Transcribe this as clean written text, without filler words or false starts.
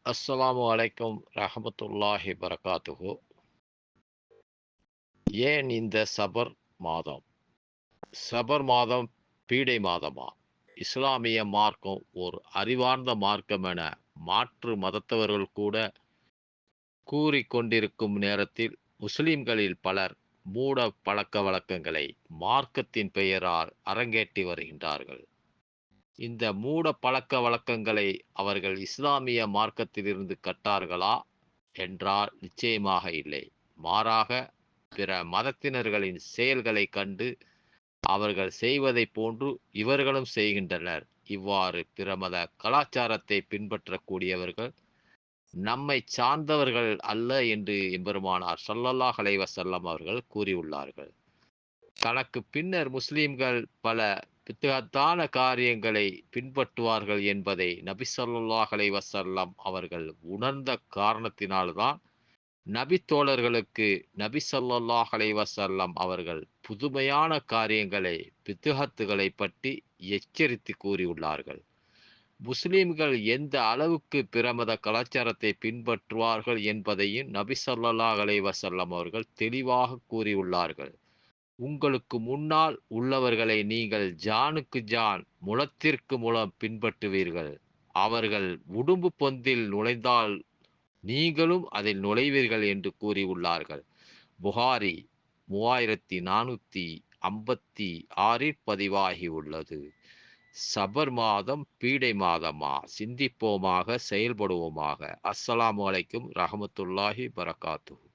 அஸ்ஸலாமு அலைக்கும் ரஹமத்துல்லாஹி பரகாத்துஹு. ஏன் இந்த சபர் மாதம்? சபர் மாதம் பீடை மாதமா? இஸ்லாமிய மார்க்கம் ஒரு அறிவார்ந்த மார்க்கம் என மாற்று மதத்தவர்கள் கூட கூறிக்கொண்டிருக்கும் நேரத்தில், முஸ்லிம்களில் பலர் மூட பழக்க வழக்கங்களை மார்க்கத்தின் பெயரால் அரங்கேற்றி வருகின்றார்கள். இந்த மூட பழக்க வழக்கங்களை அவர்கள் இஸ்லாமிய மார்க்கத்திலிருந்து கற்றார்களா என்றால் நிச்சயமாக இல்லை. மாறாக பிற மதத்தினர்களின் செயல்களைக் கண்டு அவர்கள் செய்வதைப் போன்று இவர்களும் செய்கின்றனர். இவ்வாறு பிற மத கலாச்சாரத்தை பின்பற்றக்கூடியவர்கள் நம்மை சார்ந்தவர்கள் அல்ல என்று எம்பெருமானார் ஸல்லல்லாஹு அலைஹி வஸல்லம் அவர்கள் கூறியுள்ளார்கள். தனக்கு பின்னர் முஸ்லிம்கள் பல பித்அத்தான காரியங்களை பின்பற்றுவார்கள் என்பதை நபி ஸல்லல்லாஹு அலைஹி வஸல்லம் அவர்கள் உணர்ந்த காரணத்தினால்தான் நபி தோழர்களுக்கு நபி ஸல்லல்லாஹு அலைஹி வஸல்லம் அவர்கள் புதுமையான காரியங்களை பித்அத்துகளை பற்றி எச்சரித்து கூறியுள்ளார்கள். முஸ்லிம்கள் எந்த அளவுக்கு பிற மத கலாச்சாரத்தை பின்பற்றுவார்கள் என்பதையும் நபி ஸல்லல்லாஹு அலைஹி வஸல்லம் அவர்கள் தெளிவாக கூறியுள்ளார்கள். உங்களுக்கு முன்னால் உள்ளவர்களை நீங்கள் ஜானுக்கு ஜான், முழத்திற்கு முழம் பின்பற்றுவீர்கள். அவர்கள் உடும்பு பொந்தில் நுழைந்தால் நீங்களும் அதில் நுழைவீர்கள் என்று கூறியுள்ளார்கள். புகாரி 3456 பதிவாகியுள்ளது. சபர் மாதம் பீடை மாதமா? சிந்திப்போமாக, செயல்படுவோமாக. அஸ்ஸலாமு அலைக்கும் ரஹமத்துல்லாஹி பரகாத்துஹு.